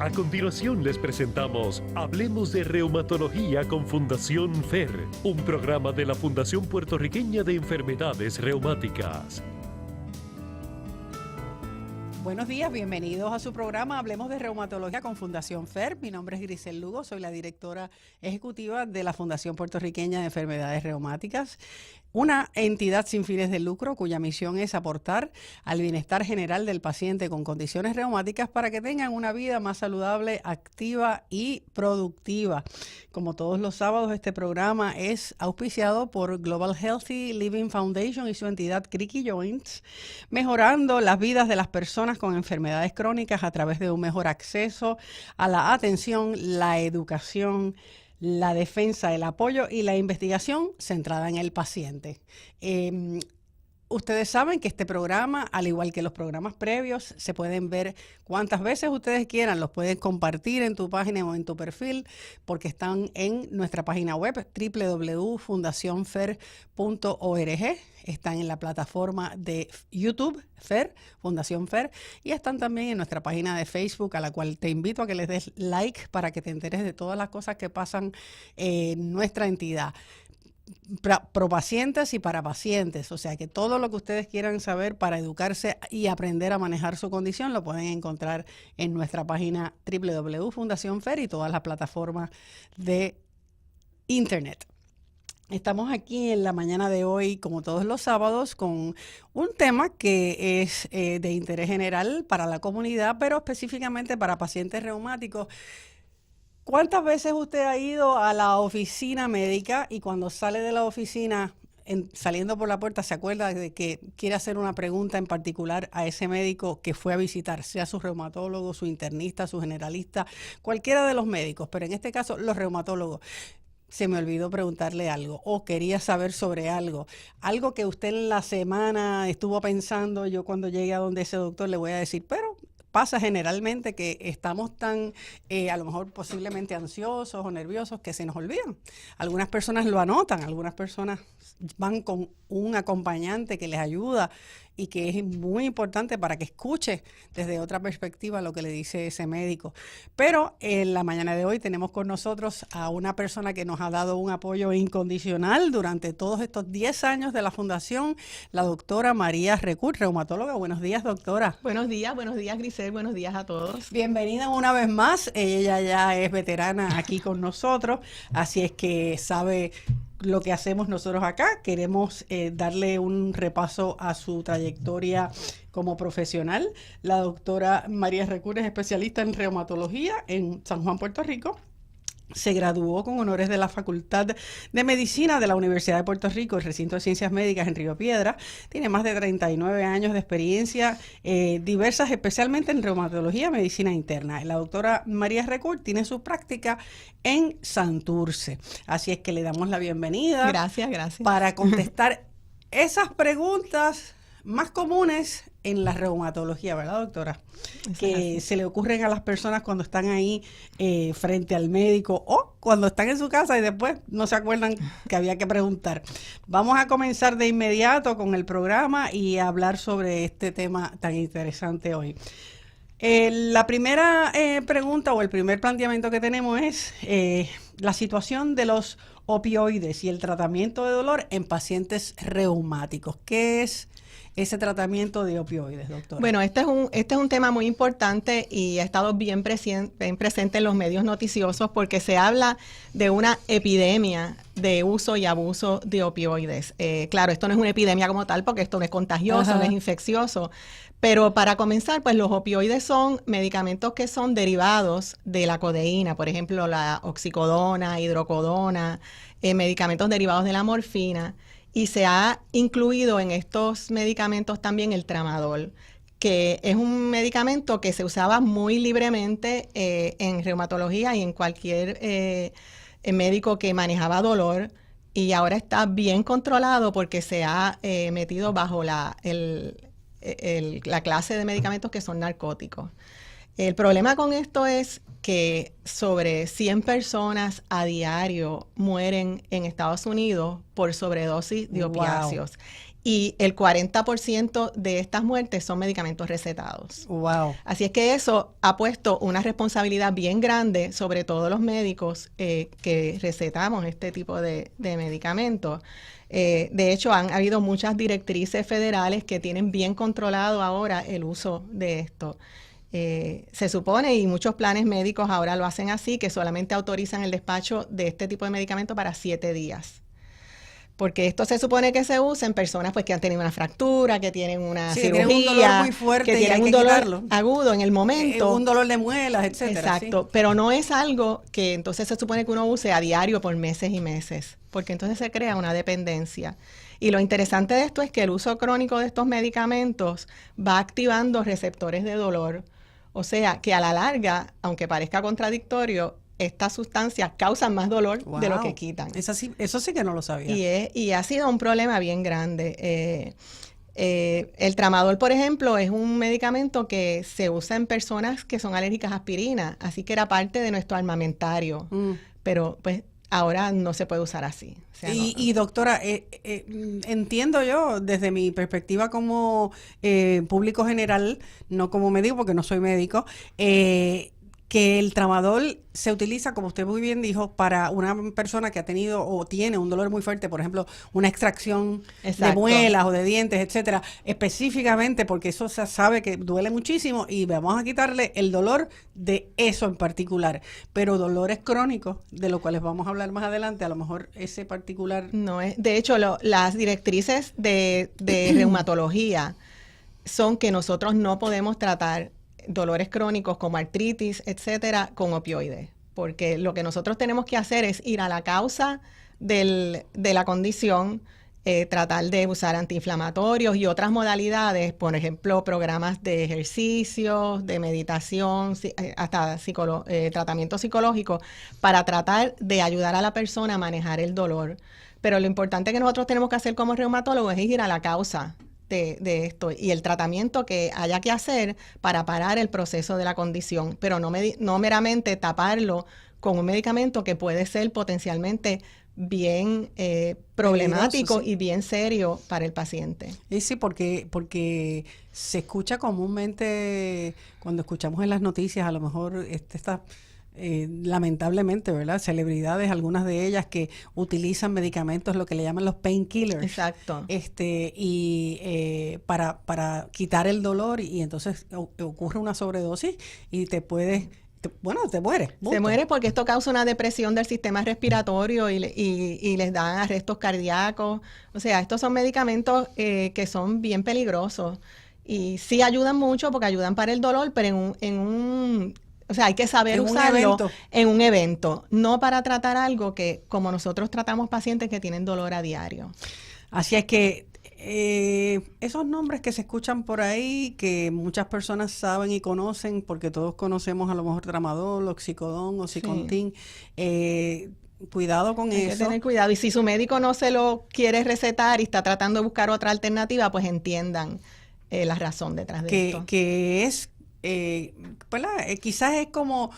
A continuación les presentamos Hablemos de Reumatología con Fundación FER, un programa de la Fundación Puertorriqueña de Enfermedades Reumáticas. Buenos días, bienvenidos a su programa Hablemos de Reumatología con Fundación FER. Mi nombre es Grisel Lugo, soy la directora ejecutiva de la Fundación Puertorriqueña de Enfermedades Reumáticas, una entidad sin fines de lucro cuya misión es aportar al bienestar general del paciente con condiciones reumáticas para que tengan una vida más saludable, activa y productiva. Como todos los sábados, este programa es auspiciado por Global Healthy Living Foundation y su entidad Creaky Joints, mejorando las vidas de las personas con enfermedades crónicas a través de un mejor acceso a la atención, la educación, la defensa, el apoyo y la investigación centrada en el paciente. Ustedes saben que este programa, al igual que los programas previos, se pueden ver cuantas veces ustedes quieran, los pueden compartir en tu página o en tu perfil, porque están en nuestra página web www.fundacionfer.org, están en la plataforma de YouTube, FER, Fundación FER, y están también en nuestra página de Facebook, a la cual te invito a que les des like para que te enteres de todas las cosas que pasan en nuestra entidad. Pro pacientes y para pacientes, o sea que todo lo que ustedes quieran saber para educarse y aprender a manejar su condición lo pueden encontrar en nuestra página www.fundacionfer y todas las plataformas de internet. Estamos aquí en la mañana de hoy, como todos los sábados, con un tema que es de interés general para la comunidad, pero específicamente para pacientes reumáticos. ¿Cuántas veces usted ha ido a la oficina médica y cuando sale de la oficina, saliendo por la puerta, se acuerda de que quiere hacer una pregunta en particular a ese médico que fue a visitar, sea su reumatólogo, su internista, su generalista, cualquiera de los médicos, pero en este caso los reumatólogos? Se me olvidó preguntarle algo o quería saber sobre algo que usted en la semana estuvo pensando. Yo cuando llegue a donde ese doctor le voy a decir, pero pasa generalmente que estamos tan, a lo mejor posiblemente ansiosos o nerviosos que se nos olvidan. Algunas personas lo anotan, algunas personas van con un acompañante que les ayuda y que es muy importante para que escuche desde otra perspectiva lo que le dice ese médico. Pero en la mañana de hoy tenemos con nosotros a una persona que nos ha dado un apoyo incondicional durante todos estos 10 años de la Fundación, la doctora María Recut, reumatóloga. Buenos días, doctora. Buenos días, Grisel, buenos días a todos. Bienvenida una vez más. Ella ya es veterana aquí con nosotros, así es que sabe lo que hacemos nosotros acá. Queremos darle un repaso a su trayectoria como profesional. La doctora María Recut es especialista en reumatología en San Juan, Puerto Rico. Se graduó con honores de la Facultad de Medicina de la Universidad de Puerto Rico, el Recinto de Ciencias Médicas en Río Piedras. Tiene más de 39 años de experiencia diversas, especialmente en reumatología y medicina interna. La doctora María Recut tiene su práctica en Santurce. Así es que le damos la bienvenida. Gracias. Para contestar esas preguntas más comunes en la reumatología, ¿verdad, doctora? Que se le ocurren a las personas cuando están ahí frente al médico o cuando están en su casa y después no se acuerdan que había que preguntar. Vamos a comenzar de inmediato con el programa y a hablar sobre este tema tan interesante hoy. La primera pregunta o el primer planteamiento que tenemos es la situación de los opioides y el tratamiento de dolor en pacientes reumáticos. ¿Qué es ese tratamiento de opioides, doctora? Bueno, este es un tema muy importante y ha estado bien presente en los medios noticiosos porque se habla de una epidemia de uso y abuso de opioides. Claro, esto no es una epidemia como tal porque esto no es contagioso, no es infeccioso. Pero para comenzar, pues los opioides son medicamentos que son derivados de la codeína, por ejemplo, la oxicodona, hidrocodona, medicamentos derivados de la morfina. Y se ha incluido en estos medicamentos también el tramadol, que es un medicamento que se usaba muy libremente en reumatología y en cualquier médico que manejaba dolor, y ahora está bien controlado porque se ha metido bajo la clase de medicamentos que son narcóticos. El problema con esto es que sobre 100 personas a diario mueren en Estados Unidos por sobredosis de opiáceos. y el 40% de estas muertes son medicamentos recetados. Wow. Así es que eso ha puesto una responsabilidad bien grande sobre todos los médicos que recetamos este tipo de medicamentos. De hecho, han habido muchas directrices federales que tienen bien controlado ahora el uso de esto. Se supone, y muchos planes médicos ahora lo hacen así, que solamente autorizan el despacho de este tipo de medicamento para 7 días. Porque esto se supone que se usa en personas pues que han tenido una fractura, que tienen una cirugía, tienen un dolor muy fuerte que tienen un dolor agudo en el momento. Un dolor de muelas, etcétera. Exacto, sí. Pero no es algo que entonces se supone que uno use a diario por meses y meses, porque entonces se crea una dependencia. Y lo interesante de esto es que el uso crónico de estos medicamentos va activando receptores de dolor. O sea, que a la larga, aunque parezca contradictorio, estas sustancias causan más dolor de lo que quitan. Eso sí que no lo sabía. Y ha sido un problema bien grande. El tramadol, por ejemplo, es un medicamento que se usa en personas que son alérgicas a aspirina, así que era parte de nuestro armamentario, pero pues ahora no se puede usar así. O sea, y doctora, entiendo yo desde mi perspectiva como público general, no como médico porque no soy médico, que el tramadol se utiliza, como usted muy bien dijo, para una persona que ha tenido o tiene un dolor muy fuerte, por ejemplo, una extracción de muelas o de dientes, etcétera, específicamente porque eso se sabe que duele muchísimo y vamos a quitarle el dolor de eso en particular. Pero dolores crónicos, de los cuales vamos a hablar más adelante, a lo mejor ese particular... No es, de hecho, las directrices de reumatología son que nosotros no podemos tratar dolores crónicos como artritis, etcétera, con opioides, porque lo que nosotros tenemos que hacer es ir a la causa de la condición, tratar de usar antiinflamatorios y otras modalidades, por ejemplo, programas de ejercicio, de meditación, hasta tratamiento psicológico, para tratar de ayudar a la persona a manejar el dolor. Pero lo importante que nosotros tenemos que hacer como reumatólogos es ir a la causa de esto y el tratamiento que haya que hacer para parar el proceso de la condición, pero no meramente taparlo con un medicamento que puede ser potencialmente bien problemático, sí, y bien serio para el paciente. Y sí, porque se escucha comúnmente, cuando escuchamos en las noticias, a lo mejor lamentablemente, ¿verdad? Celebridades, algunas de ellas que utilizan medicamentos, lo que le llaman los painkillers. Exacto. Para quitar el dolor y entonces ocurre una sobredosis y te mueres. Se muere porque esto causa una depresión del sistema respiratorio y les dan arrestos cardíacos. O sea, estos son medicamentos que son bien peligrosos y sí ayudan mucho porque ayudan para el dolor, pero o sea, hay que saber usarlo en un evento, no para tratar algo que, como nosotros tratamos pacientes que tienen dolor a diario. Así es que esos nombres que se escuchan por ahí, que muchas personas saben y conocen, porque todos conocemos a lo mejor tramadol, oxicodón, oxycontin, sí. Cuidado con eso. Hay que tener cuidado. Y si su médico no se lo quiere recetar y está tratando de buscar otra alternativa, pues entiendan la razón detrás de esto. Que es... quizás es como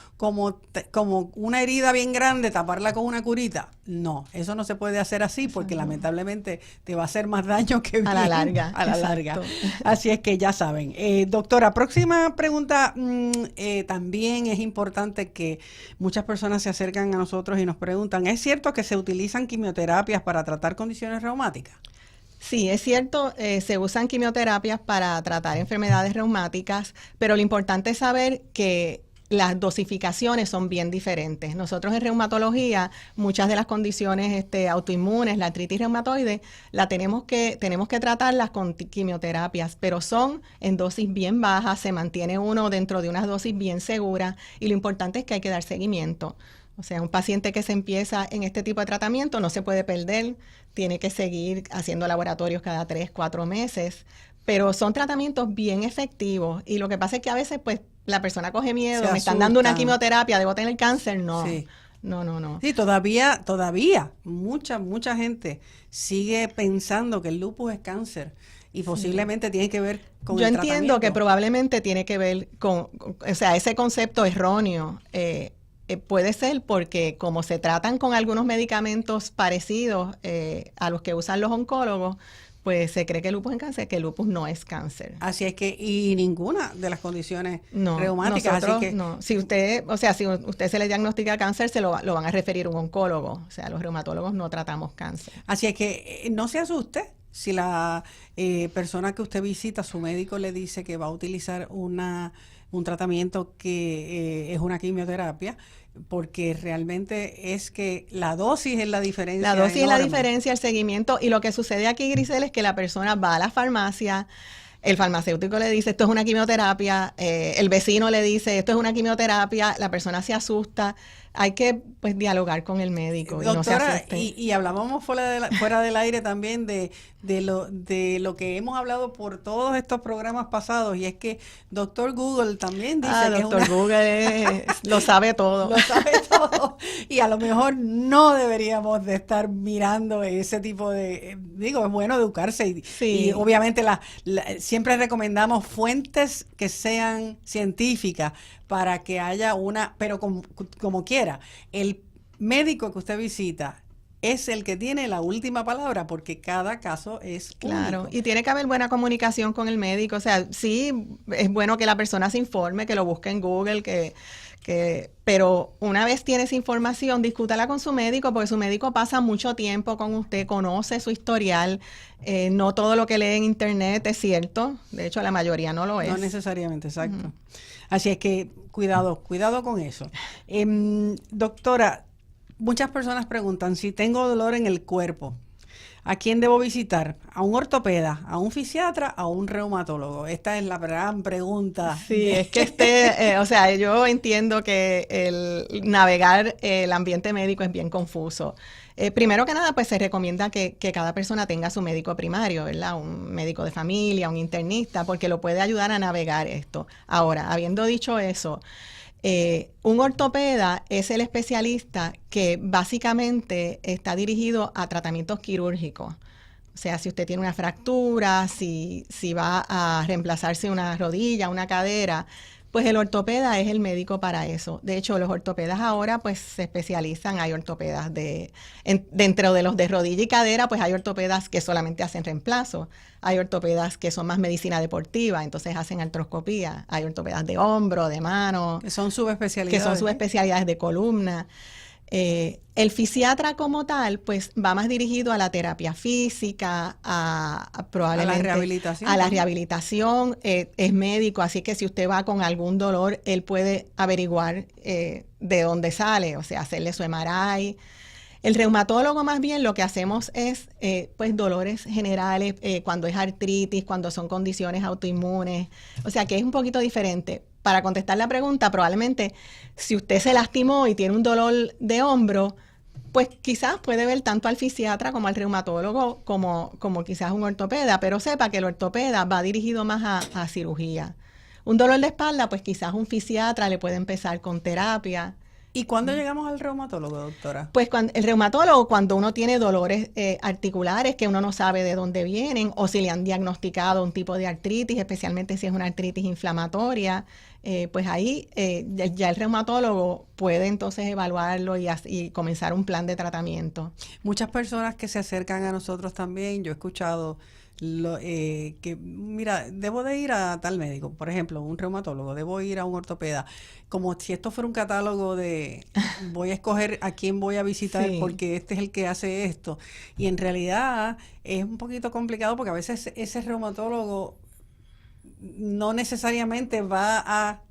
una herida bien grande, taparla con una curita. No, eso no se puede hacer así porque lamentablemente te va a hacer más daño que bien. A la larga. A la larga. Así es que ya saben. Doctora, próxima pregunta. También es importante que muchas personas se acercan a nosotros y nos preguntan, ¿es cierto que se utilizan quimioterapias para tratar condiciones reumáticas? Sí, es cierto, se usan quimioterapias para tratar enfermedades reumáticas, pero lo importante es saber que las dosificaciones son bien diferentes. Nosotros en reumatología, muchas de las condiciones autoinmunes, la artritis reumatoide, tenemos que tratarlas con quimioterapias, pero son en dosis bien bajas, se mantiene uno dentro de unas dosis bien seguras y lo importante es que hay que dar seguimiento. O sea, un paciente que se empieza en este tipo de tratamiento no se puede perder, tiene que seguir haciendo laboratorios cada 3, 4 meses, pero son tratamientos bien efectivos y lo que pasa es que a veces pues la persona coge miedo, me están dando una quimioterapia, debo tener cáncer, no. Sí. No. Sí, todavía mucha gente sigue pensando que el lupus es cáncer y posiblemente tiene que ver con el tratamiento. Yo entiendo que probablemente tiene que ver con o sea, ese concepto erróneo. Puede ser porque como se tratan con algunos medicamentos parecidos a los que usan los oncólogos, pues se cree que el lupus es cáncer, que el lupus no es cáncer. Así es que, y ninguna de las condiciones No, reumáticas, nosotros así que no. Si usted se le diagnostica cáncer, lo van a referir a un oncólogo. O sea, los reumatólogos no tratamos cáncer. así es que no se asuste si la persona que usted visita, su médico le dice que va a utilizar un tratamiento que es una quimioterapia, porque realmente es que la dosis es la diferencia. La dosis es la enorme. diferencia, el seguimiento, y lo que sucede aquí, Grisel, es que la persona va a la farmacia, el farmacéutico le dice esto es una quimioterapia, el vecino le dice esto es una quimioterapia, la persona se asusta. Hay que pues dialogar con el médico. Doctora, y no se asuste. y hablábamos fuera del aire también de lo que hemos hablado por todos estos programas pasados, y es que Doctor Google también dice que Doctor es una... Google lo sabe todo. Lo sabe todo, y a lo mejor no deberíamos de estar mirando ese tipo de, digo, es bueno educarse y, Sí. y obviamente siempre recomendamos fuentes que sean científicas para que haya pero como quiera, el médico que usted visita es el que tiene la última palabra, porque cada caso es Claro, único. y tiene que haber buena comunicación con el médico. O sea, sí, es bueno que la persona se informe, que lo busque en Google, pero una vez tiene esa información, discútala con su médico, porque su médico pasa mucho tiempo con usted, conoce su historial. No todo lo que lee en internet es cierto, de hecho la mayoría no lo es. No necesariamente, exacto. Así es que cuidado con eso. Doctora, muchas personas preguntan si tengo dolor en el cuerpo, ¿a quién debo visitar? ¿A un ortopeda, a un fisiatra, a un reumatólogo? Esta es la gran pregunta. Sí, es que o sea, yo entiendo que el navegar el ambiente médico es bien confuso. Primero que nada, pues se recomienda que cada persona tenga su médico primario, ¿verdad? Un médico de familia, un internista, porque lo puede ayudar a navegar esto. Ahora, habiendo dicho eso, un ortopeda es el especialista que básicamente está dirigido a tratamientos quirúrgicos. O sea, si usted tiene una fractura, si va a reemplazarse una rodilla, una cadera, pues el ortopeda es el médico para eso. De hecho, los ortopedas ahora pues se especializan, hay ortopedas dentro de los de rodilla y cadera, pues hay ortopedas que solamente hacen reemplazo, hay ortopedas que son más medicina deportiva, entonces hacen artroscopía, hay ortopedas de hombro, de mano, Que son subespecialidades. que son subespecialidades de columna. El fisiatra como tal, pues va más dirigido a la terapia física, probablemente a la rehabilitación. A la rehabilitación, es médico, así que si usted va con algún dolor, él puede averiguar de dónde sale, o sea, hacerle su MRI. El reumatólogo más bien lo que hacemos es pues dolores generales, cuando es artritis, cuando son condiciones autoinmunes, o sea que es un poquito diferente. Para contestar la pregunta, probablemente si usted se lastimó y tiene un dolor de hombro, pues quizás puede ver tanto al fisiatra como al reumatólogo como quizás un ortopeda, pero sepa que el ortopeda va dirigido más a cirugía. Un dolor de espalda, pues quizás un fisiatra le puede empezar con terapia. ¿Y cuándo llegamos al reumatólogo, doctora? Pues el reumatólogo, cuando uno tiene dolores articulares que uno no sabe de dónde vienen, o si le han diagnosticado un tipo de artritis, especialmente si es una artritis inflamatoria, pues ahí ya el reumatólogo puede entonces evaluarlo y comenzar un plan de tratamiento. Muchas personas que se acercan a nosotros también, yo he escuchado que, mira, debo de ir a tal médico, por ejemplo, un reumatólogo, debo ir a un ortopeda, como si esto fuera un catálogo de voy a escoger a quién voy a visitar Sí. porque este es el que hace esto, y en realidad es un poquito complicado porque a veces ese reumatólogo no necesariamente va a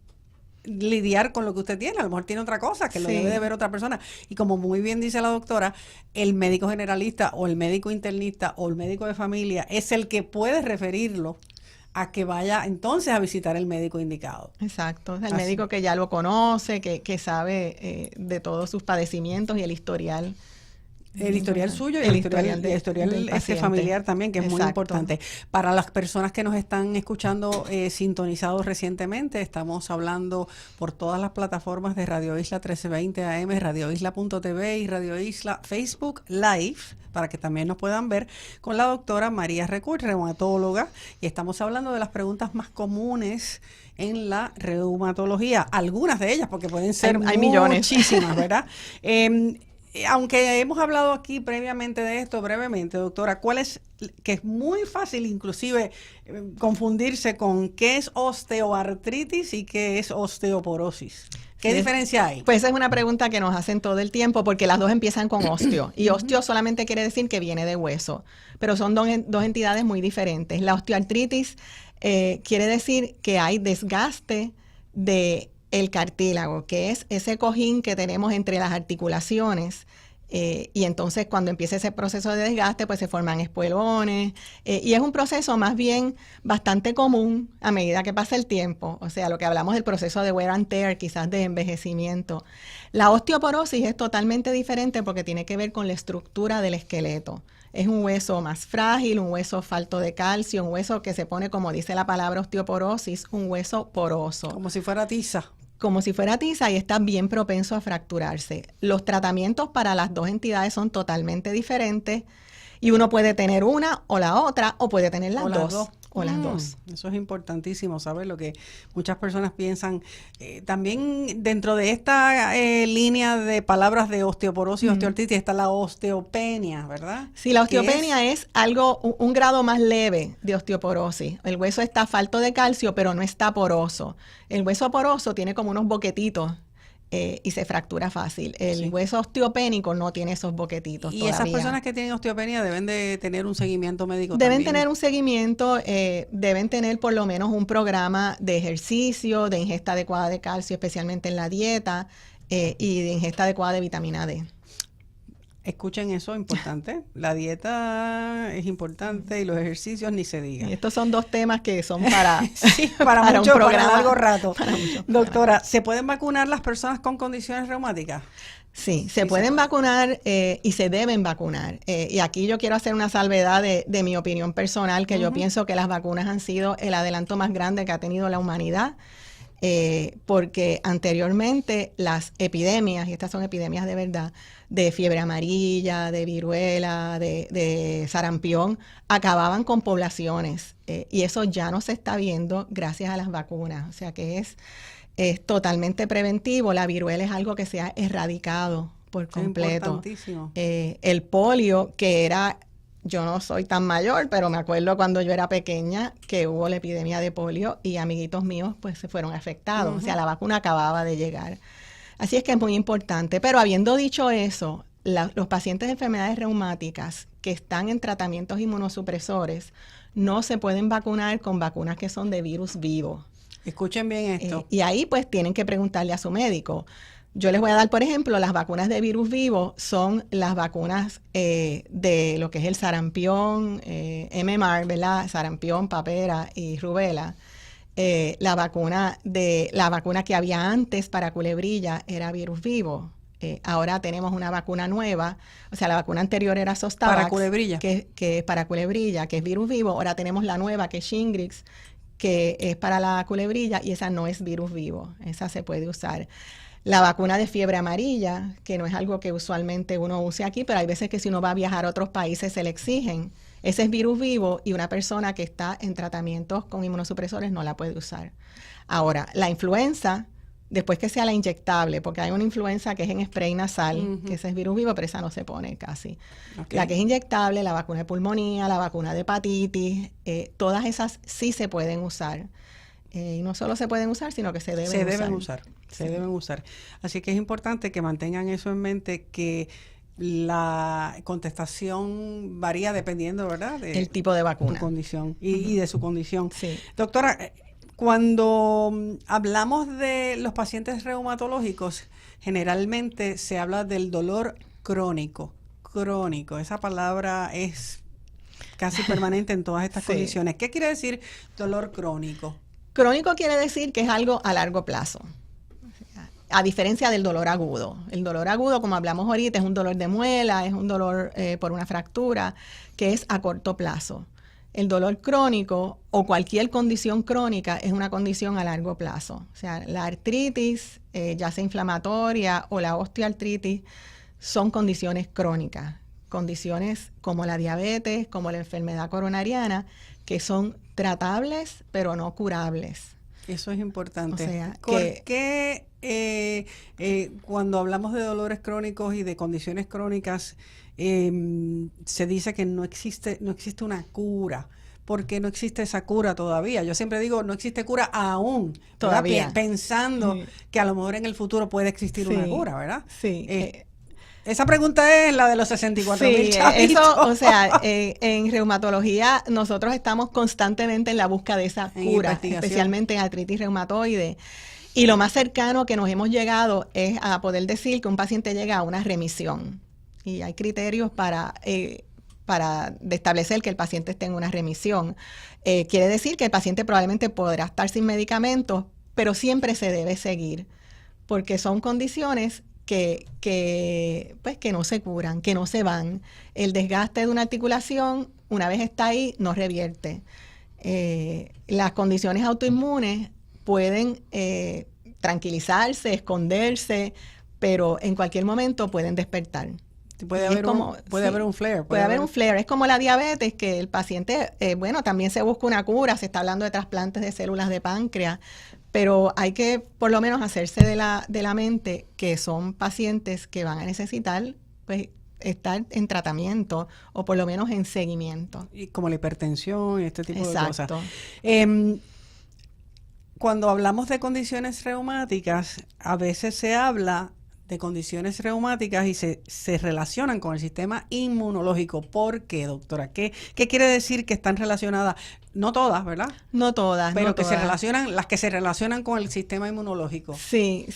lidiar con lo que usted tiene, a lo mejor tiene otra cosa que lo Sí. debe de ver otra persona, y como muy bien dice la doctora, el médico generalista o el médico internista o el médico de familia es el que puede referirlo a que vaya entonces a visitar el médico indicado. Exacto, el Así. médico que ya lo conoce, que sabe de todos sus padecimientos y el historial. El historial suyo y El el historial historial del paciente. familiar también, que es muy Exacto. importante. Para las personas que nos están escuchando sintonizados recientemente, estamos hablando por todas las plataformas de Radio Isla 1320 AM, radioisla.tv y Radio Isla Facebook Live, para que también nos puedan ver, con la doctora María Recull, reumatóloga, y estamos hablando de las preguntas más comunes en la reumatología, algunas de ellas, porque pueden ser hay millones. muchísimas, ¿verdad? aunque hemos hablado aquí previamente de esto, brevemente, doctora, ¿cuál es, que es muy fácil inclusive confundirse con qué es osteoartritis y qué es osteoporosis? ¿Qué diferencia hay? Pues esa es una pregunta que nos hacen todo el tiempo porque las dos empiezan con osteo. Y osteo solamente quiere decir que viene de hueso, pero son dos entidades muy diferentes. La osteoartritis quiere decir que hay desgaste de el cartílago, que es ese cojín que tenemos entre las articulaciones. Y entonces cuando empieza ese proceso de desgaste, pues se forman espuelones, y es un proceso más bien bastante común a medida que pasa el tiempo, o sea, lo que hablamos del proceso de wear and tear, quizás de envejecimiento. La osteoporosis es totalmente diferente porque tiene que ver con la estructura del esqueleto. Es un hueso más frágil, un hueso falto de calcio, un hueso que se pone, como dice la palabra osteoporosis, un hueso poroso. Como si fuera tiza. Como si fuera tiza y está bien propenso a fracturarse. Los tratamientos para las dos entidades son totalmente diferentes y uno puede tener una o la otra o puede tener las dos. O las dos. Eso es importantísimo, ¿sabes? Lo que muchas personas piensan. También dentro de esta línea de palabras de osteoporosis y osteoartritis está la osteopenia, ¿verdad? Sí, la osteopenia es algo, un grado más leve de osteoporosis. El hueso está falto de calcio, pero no está poroso. El hueso poroso tiene como unos boquetitos y se fractura fácil. El hueso osteopénico no tiene esos boquetitos y todavía. Esas personas que tienen osteopenia deben de tener un seguimiento médico Deben también. tener un seguimiento, deben tener por lo menos un programa de ejercicio, de ingesta adecuada de calcio, especialmente en la dieta, y de ingesta adecuada de vitamina D. Escuchen eso, importante. La dieta es importante y los ejercicios ni se diga. Y estos son dos temas que son para, sí, para mucho, un programa, para largo rato. Para mucho Doctora, ¿se pueden vacunar las personas con condiciones reumáticas? Sí, se pueden vacunar y se deben vacunar. Y aquí yo quiero hacer una salvedad de mi opinión personal, que yo pienso que las vacunas han sido el adelanto más grande que ha tenido la humanidad. Porque anteriormente las epidemias, y estas son epidemias de verdad, de fiebre amarilla, de viruela, de sarampión, acababan con poblaciones, y eso ya no se está viendo gracias a las vacunas, o sea que es totalmente preventivo. La viruela es algo que se ha erradicado por completo. Importantísimo. El polio, que era... Yo no soy tan mayor, pero me acuerdo cuando yo era pequeña que hubo la epidemia de polio y amiguitos míos pues se fueron afectados. O sea, la vacuna acababa de llegar. Así es que es muy importante. Pero habiendo dicho eso, los pacientes de enfermedades reumáticas que están en tratamientos inmunosupresores no se pueden vacunar con vacunas que son de virus vivo. Escuchen bien esto. Y ahí pues tienen que preguntarle a su médico. Yo les voy a dar, por ejemplo, las vacunas de virus vivo son las vacunas de lo que es el sarampión, MMR, ¿verdad? Sarampión, papera y rubela. La vacuna que había antes para culebrilla era virus vivo. Ahora tenemos una vacuna nueva, o sea, la vacuna anterior era Zostavax. Para culebrilla. Que para culebrilla, que es virus vivo. Ahora tenemos la nueva, que es Shingrix, que es para la culebrilla, y esa no es virus vivo. Esa se puede usar. La vacuna de fiebre amarilla, que no es algo que usualmente uno use aquí, pero hay veces que si uno va a viajar a otros países se le exigen. Ese es virus vivo y una persona que está en tratamientos con inmunosupresores no la puede usar. Ahora, la influenza, después que sea la inyectable, porque hay una influenza que es en spray nasal, que ese es virus vivo, pero esa no se pone casi. Okay. La que es inyectable, la vacuna de pulmonía, la vacuna de hepatitis, todas esas sí se pueden usar. Y no solo se pueden usar, sino que se deben usar. Se deben usar. Así que es importante que mantengan eso en mente, que la contestación varía dependiendo, ¿verdad? El tipo de vacuna. Tu condición y de su condición. Sí. Doctora, cuando hablamos de los pacientes reumatológicos, generalmente se habla del dolor crónico. Crónico, esa palabra es casi permanente en todas estas condiciones. ¿Qué quiere decir dolor crónico? Crónico quiere decir que es algo a largo plazo, a diferencia del dolor agudo. El dolor agudo, como hablamos ahorita, es un dolor de muela, es un dolor por una fractura, que es a corto plazo. El dolor crónico o cualquier condición crónica es una condición a largo plazo. O sea, la artritis, ya sea inflamatoria, o la osteoartritis, son condiciones crónicas. Condiciones como la diabetes, como la enfermedad coronariana, que son tratables pero no curables. Eso es importante. O sea, ¿Por qué Cuando hablamos de dolores crónicos y de condiciones crónicas, se dice que no existe una cura. ¿Por qué no existe esa cura todavía? Yo siempre digo, no existe cura aún, todavía. Pensando que a lo mejor en el futuro puede existir una cura, ¿verdad? Sí. Esa pregunta es la de los 64,000 chavitos. Eso, o sea, en reumatología nosotros estamos constantemente en la búsqueda de esa cura, especialmente en artritis reumatoide. Y lo más cercano que nos hemos llegado es a poder decir que un paciente llega a una remisión. Y hay criterios para establecer que el paciente esté en una remisión. Quiere decir que el paciente probablemente podrá estar sin medicamentos, pero siempre se debe seguir, porque son condiciones que no se curan, que no se van. El desgaste de una articulación, una vez está ahí, no revierte. Las condiciones autoinmunes pueden tranquilizarse, esconderse, pero en cualquier momento pueden despertar. Puede haber un flare. Puede haber un flare. Es como la diabetes, que el paciente, también se busca una cura, se está hablando de trasplantes de células de páncreas, pero hay que por lo menos hacerse de la mente que son pacientes que van a necesitar pues estar en tratamiento o por lo menos en seguimiento. Y como la hipertensión y este tipo Exacto. de cosas. Cuando hablamos de condiciones reumáticas, a veces se habla de condiciones reumáticas y se relacionan con el sistema inmunológico. ¿Por qué, doctora? ¿Qué quiere decir que están relacionadas? No todas, ¿verdad? No todas. Pero no que todas. las que se relacionan con el sistema inmunológico. Sí.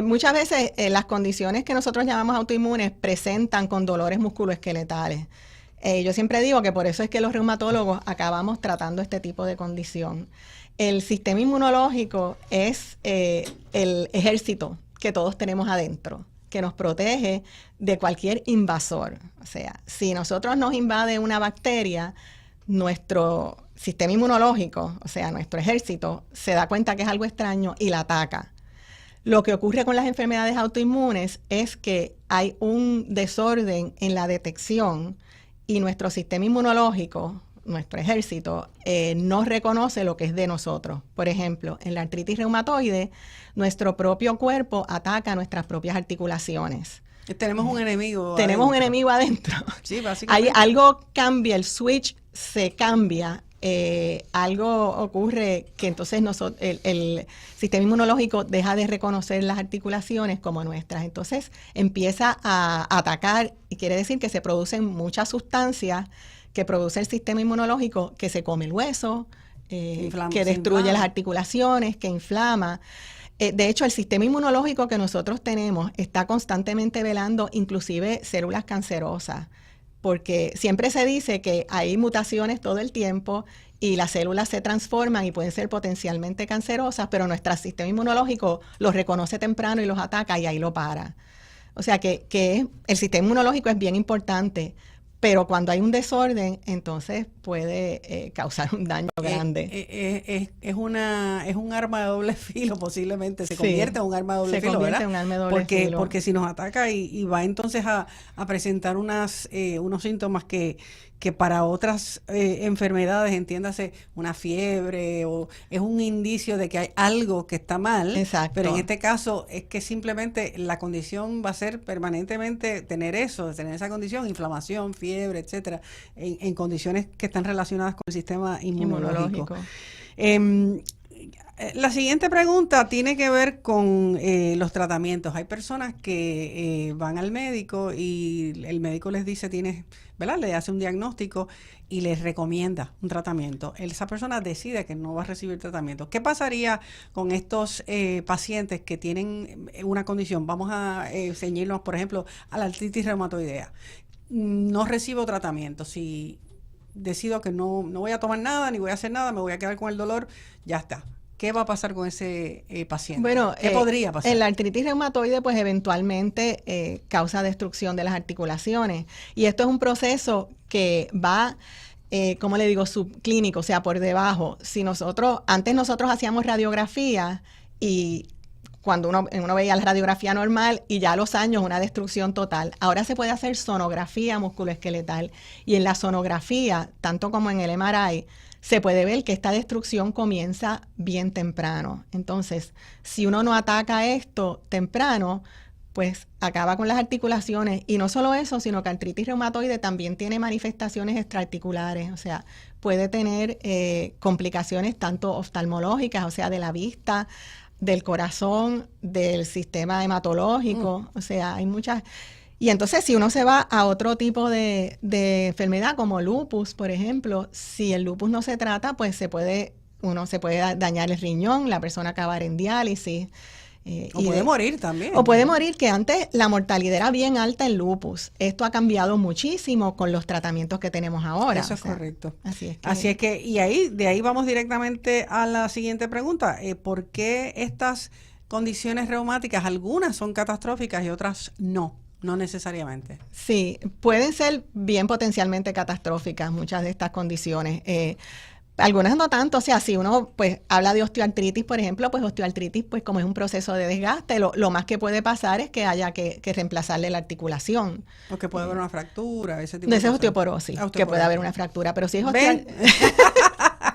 Muchas veces las condiciones que nosotros llamamos autoinmunes presentan con dolores musculoesqueletales. Yo siempre digo que por eso es que los reumatólogos acabamos tratando este tipo de condición. El sistema inmunológico es el ejército que todos tenemos adentro, que nos protege de cualquier invasor. O sea, si nosotros nos invade una bacteria, nuestro sistema inmunológico, o sea, nuestro ejército, se da cuenta que es algo extraño y la ataca. Lo que ocurre con las enfermedades autoinmunes es que hay un desorden en la detección y nuestro sistema inmunológico, nuestro ejército, no reconoce lo que es de nosotros. Por ejemplo, en la artritis reumatoide, nuestro propio cuerpo ataca nuestras propias articulaciones. Tenemos un enemigo. Tenemos un enemigo adentro. Sí, básicamente. Algo cambia, el switch se cambia. Algo ocurre que entonces el sistema inmunológico deja de reconocer las articulaciones como nuestras. Entonces empieza a atacar y quiere decir que se producen muchas sustancias que produce el sistema inmunológico, que se come el hueso, que destruye las articulaciones, que inflama. De hecho, el sistema inmunológico que nosotros tenemos está constantemente velando inclusive células cancerosas, porque siempre se dice que hay mutaciones todo el tiempo y las células se transforman y pueden ser potencialmente cancerosas, pero nuestro sistema inmunológico los reconoce temprano y los ataca y ahí lo para. O sea que el sistema inmunológico es bien importante, pero cuando hay un desorden, entonces puede causar un daño grande. Es un arma de doble filo, posiblemente. Se convierte en un arma de doble filo, ¿verdad? Se convierte en un arma de doble filo. Porque si nos ataca y va entonces a presentar unos síntomas que para otras enfermedades, entiéndase, una fiebre, o es un indicio de que hay algo que está mal. Exacto. Pero en este caso es que simplemente la condición va a ser permanentemente tener esa condición, inflamación, fiebre, etcétera, en condiciones que están relacionadas con el sistema inmunológico. La siguiente pregunta tiene que ver con los tratamientos. Hay personas que van al médico y el médico les dice, ¿verdad? Le hace un diagnóstico y les recomienda un tratamiento. Esa persona decide que no va a recibir tratamiento. ¿Qué pasaría con estos pacientes que tienen una condición? Vamos a ceñirnos, por ejemplo, a la artritis reumatoidea. No recibo tratamiento. Si decido que no voy a tomar nada, ni voy a hacer nada, me voy a quedar con el dolor, ya está. ¿Qué va a pasar con ese paciente? Bueno, ¿qué podría pasar? En la artritis reumatoide, pues eventualmente causa destrucción de las articulaciones. Y esto es un proceso que va, como le digo, subclínico, o sea, por debajo. Antes nosotros hacíamos radiografía y cuando uno veía la radiografía normal y ya a los años una destrucción total. Ahora se puede hacer sonografía musculoesqueletal y en la sonografía, tanto como en el MRI, se puede ver que esta destrucción comienza bien temprano. Entonces, si uno no ataca esto temprano, pues acaba con las articulaciones. Y no solo eso, sino que artritis reumatoide también tiene manifestaciones extraarticulares, o sea, puede tener complicaciones tanto oftalmológicas, o sea, de la vista, del corazón, del sistema hematológico, o sea, hay muchas. Y entonces si uno se va a otro tipo de enfermedad como lupus, por ejemplo, si el lupus no se trata, pues uno se puede dañar el riñón, la persona acabar en diálisis. O puede morir también. O puede morir, que antes la mortalidad era bien alta en lupus. Esto ha cambiado muchísimo con los tratamientos que tenemos ahora. Eso es correcto. Así es que y de ahí vamos directamente a la siguiente pregunta. ¿Por qué estas condiciones reumáticas, algunas son catastróficas y otras no necesariamente? Sí, pueden ser bien potencialmente catastróficas muchas de estas condiciones. Algunas no tanto, o sea, si uno pues habla de osteoartritis, por ejemplo, pues osteoartritis, pues como es un proceso de desgaste, lo más que puede pasar es que haya que reemplazarle la articulación. O que puede haber una fractura, ese tipo de cosas. Esa es osteoporosis, que puede haber una fractura, pero si es osteoartritis...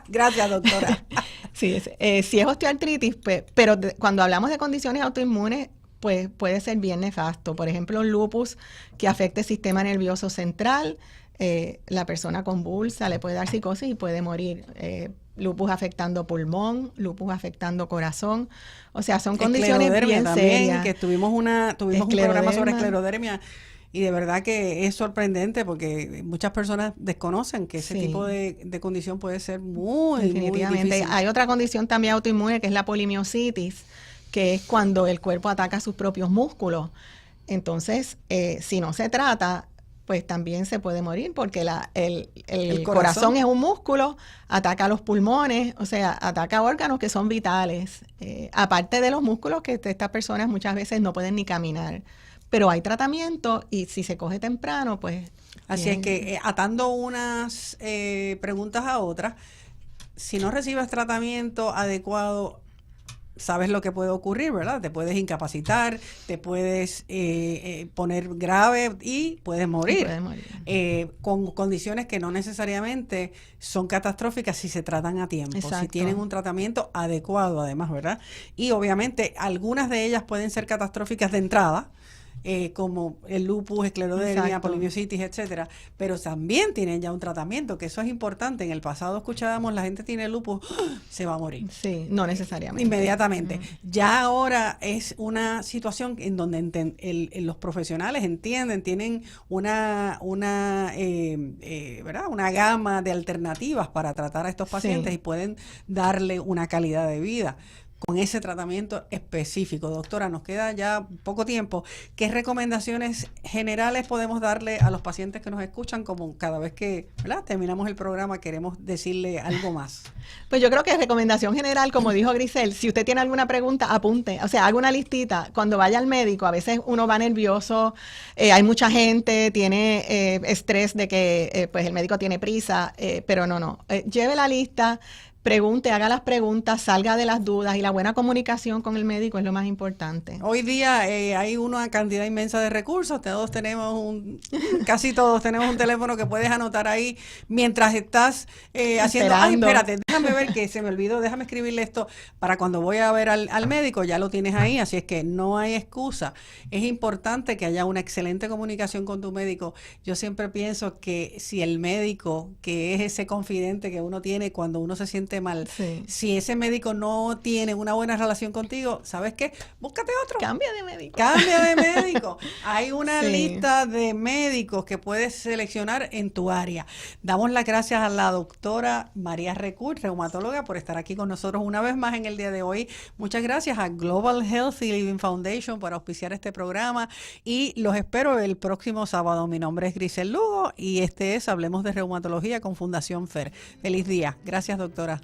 Gracias, doctora. Sí, si es osteoartritis, pues, pero cuando hablamos de condiciones autoinmunes, pues puede ser bien nefasto. Por ejemplo, lupus que afecte el sistema nervioso central, la persona convulsa, le puede dar psicosis y puede morir. Lupus afectando pulmón, lupus afectando corazón. O sea, son condiciones bien serias. Que tuvimos un programa sobre esclerodermia y de verdad que es sorprendente porque muchas personas desconocen que ese tipo de condición puede ser muy difícil. Hay otra condición también autoinmune que es la polimiositis, que es cuando el cuerpo ataca sus propios músculos. Entonces, si no se trata, pues también se puede morir porque el corazón es un músculo, ataca los pulmones, o sea, ataca órganos que son vitales. Aparte de los músculos que estas personas muchas veces no pueden ni caminar. Pero hay tratamiento y si se coge temprano, pues... Así es que atando unas preguntas a otras, si no recibes tratamiento adecuado, sabes lo que puede ocurrir, ¿verdad? Te puedes incapacitar, te puedes poner grave y puedes morir. Con condiciones que no necesariamente son catastróficas si se tratan a tiempo, si tienen un tratamiento adecuado además, ¿verdad? Y obviamente algunas de ellas pueden ser catastróficas de entrada, como el lupus, esclerodermia, polimiositis, etcétera, pero también tienen ya un tratamiento, que eso es importante. En el pasado escuchábamos, la gente tiene lupus, se va a morir. Sí, no necesariamente. Inmediatamente. Ya ahora es una situación en donde los profesionales entienden, tienen una ¿verdad? Una gama de alternativas para tratar a estos pacientes y pueden darle una calidad de vida con ese tratamiento específico. Doctora, nos queda ya poco tiempo. ¿Qué recomendaciones generales podemos darle a los pacientes que nos escuchan, como cada vez que, ¿verdad?, terminamos el programa queremos decirle algo más? Pues yo creo que recomendación general, como dijo Grisel, si usted tiene alguna pregunta, apunte, o sea, haga una listita. Cuando vaya al médico, a veces uno va nervioso, hay mucha gente, tiene estrés de que pues el médico tiene prisa, pero no. Lleve la lista, pregunte, haga las preguntas, salga de las dudas, y la buena comunicación con el médico es lo más importante. Hoy día hay una cantidad inmensa de recursos, casi todos tenemos un teléfono que puedes anotar ahí mientras estás haciendo, espérate, déjame ver que se me olvidó, déjame escribirle esto para cuando voy a ver al médico, ya lo tienes ahí, así es que no hay excusa. Es importante que haya una excelente comunicación con tu médico. Yo siempre pienso que si el médico, que es ese confidente que uno tiene cuando uno se siente mal, si ese médico no tiene una buena relación contigo, ¿sabes qué? Búscate otro. Cambia de médico. Hay una lista de médicos que puedes seleccionar en tu área. Damos las gracias a la doctora María Recull, reumatóloga, por estar aquí con nosotros una vez más en el día de hoy. Muchas gracias a Global Healthy Living Foundation por auspiciar este programa y los espero el próximo sábado. Mi nombre es Grisel Lugo y este es Hablemos de Reumatología con Fundación FER. Feliz día. Gracias, doctora.